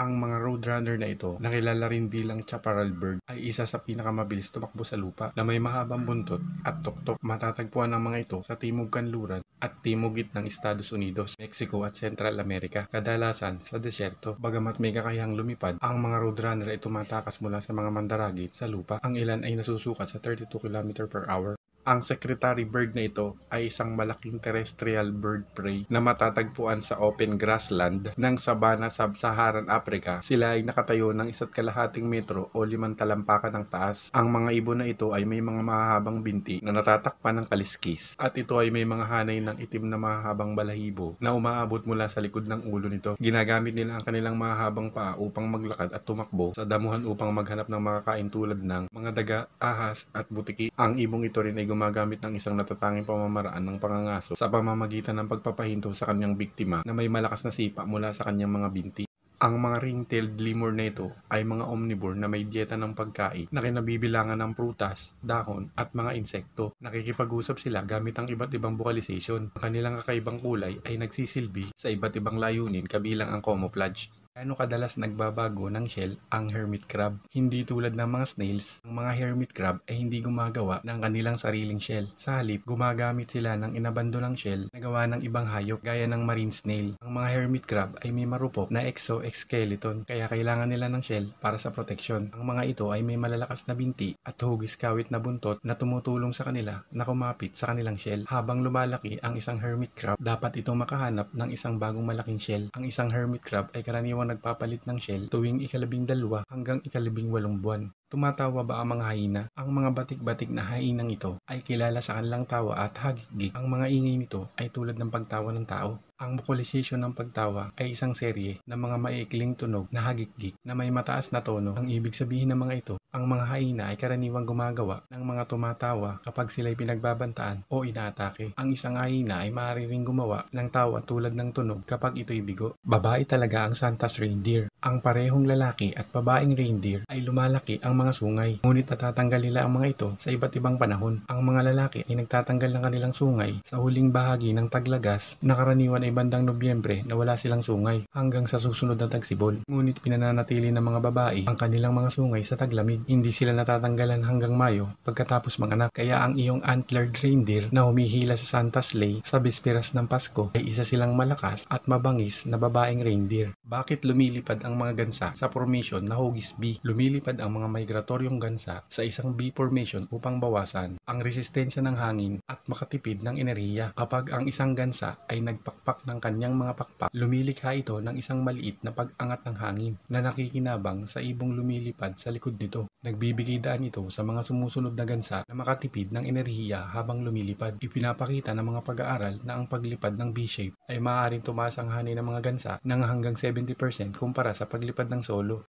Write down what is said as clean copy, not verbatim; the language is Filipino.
Ang mga roadrunner na ito, na kilala rin bilang chaparral bird, ay isa sa pinakamabilis tumakbo sa lupa na may mahabang buntot at tuktok. Matatagpuan ang mga ito sa Timog Kanluran at timogit ng Estados Unidos, Mexico at Central America, kadalasan sa desyerto. Bagamat may kakayahang lumipad, ang mga roadrunner ay tumatakas mula sa mga mandaragit sa lupa. Ang ilan ay nasusukat sa 32 km/h. Ang secretary bird na ito ay isang malaking terrestrial bird prey na matatagpuan sa open grassland ng sabana sa Sub-Saharan Africa. Sila ay nakatayo ng 1.5 metro o 5 talampakan ng taas. Ang mga ibon na ito ay may mga mahahabang binti na natatakpan ng kaliskis at ito ay may mga hanay ng itim na mahahabang balahibo na umaabot mula sa likod ng ulo nito. Ginagamit nila ang kanilang mahahabang paa upang maglakad at tumakbo sa damuhan upang maghanap ng makakain tulad ng mga daga, ahas at butiki. Ang ibong ito rin ay gumagamit ng isang natatanging pamamaraan ng pangangaso sa pamamagitan ng pagpapahinto sa kanyang biktima na may malakas na sipa mula sa kanyang mga binti. Ang mga ring-tailed lemur na ito ay mga omnivore na may dieta ng pagkain na kinabibilangan ng prutas, dahon at mga insekto. Nakikipag-usap sila gamit ang iba't ibang vocalization. Ang kanilang kakaibang kulay ay nagsisilbi sa iba't ibang layunin kabilang ang camouflage. Gaano kadalas nagbabago ng shell ang hermit crab? Hindi tulad ng mga snails, ang mga hermit crab ay hindi gumagawa ng kanilang sariling shell. Sa halip, gumagamit sila ng inabandonang shell na gawa ng ibang hayop gaya ng marine snail. Ang mga hermit crab ay may marupok na exoskeleton kaya kailangan nila ng shell para sa proteksyon. Ang mga ito ay may malalakas na binti at hugis kawit na buntot na tumutulong sa kanila na kumapit sa kanilang shell. Habang lumalaki ang isang hermit crab, dapat itong makahanap ng isang bagong malaking shell. Ang isang hermit crab ay karaniwang nagpapalit ng shell tuwing 12 hanggang 18 buwan. Tumatawa ba ang mga hyena? Ang mga batik-batik na hyenang ito ay kilala sa kanilang tawa at hagik. Ang mga ingay nito ay tulad ng pagtawa ng tao. Ang vocalization ng pagtawa ay isang serye ng mga maiikling tunog na hagik-gik na may mataas na tono. Ang ibig sabihin ng mga ito, ang mga hyena ay karaniwang gumagawa ng mga tumatawa kapag sila'y pinagbabantaan o inaatake. Ang isang hyena ay maaari ring gumawa ng tawa tulad ng tunog kapag ito'y bigo. Babae talaga ang Santa's reindeer. Ang parehong lalaki at babaeng reindeer ay lumalaki ang mga sungay, ngunit natatanggal nila ang mga ito sa iba't ibang panahon. Ang mga lalaki ay nagtatanggal ng kanilang sungay sa huling bahagi ng taglagas na karaniwan ay bandang Nobyembre na wala silang sungay hanggang sa susunod na tagsibol. Ngunit pinananatili ng mga babae ang kanilang mga sungay sa taglamig. Hindi sila natatanggalan hanggang Mayo pagkatapos manganak. Kaya ang iyong antlered reindeer na humihila sa Santa's sleigh sa bisperas ng Pasko ay isa silang malakas at mabangis na babaeng reindeer. Bakit lumilipad ang mga gansa sa formation na hugis B? Lumilipad ang mga migratoryong gansa sa isang B formation upang bawasan ang resistensya ng hangin at makatipid ng enerhiya. Kapag ang isang gansa ay nagpakpak ng kanyang mga pakpak, lumilikha ito ng isang maliit na pag-angat ng hangin na nakikinabang sa ibong lumilipad sa likod nito. Nagbibigay daan ito sa mga sumusunod na gansa na makatipid ng enerhiya habang lumilipad. Ipinapakita ng mga pag-aaral na ang paglipad ng B-shape ay maaaring tumaas ang hanay ng mga gansa ng hanggang 70% kumpara sa paglipad ng solo.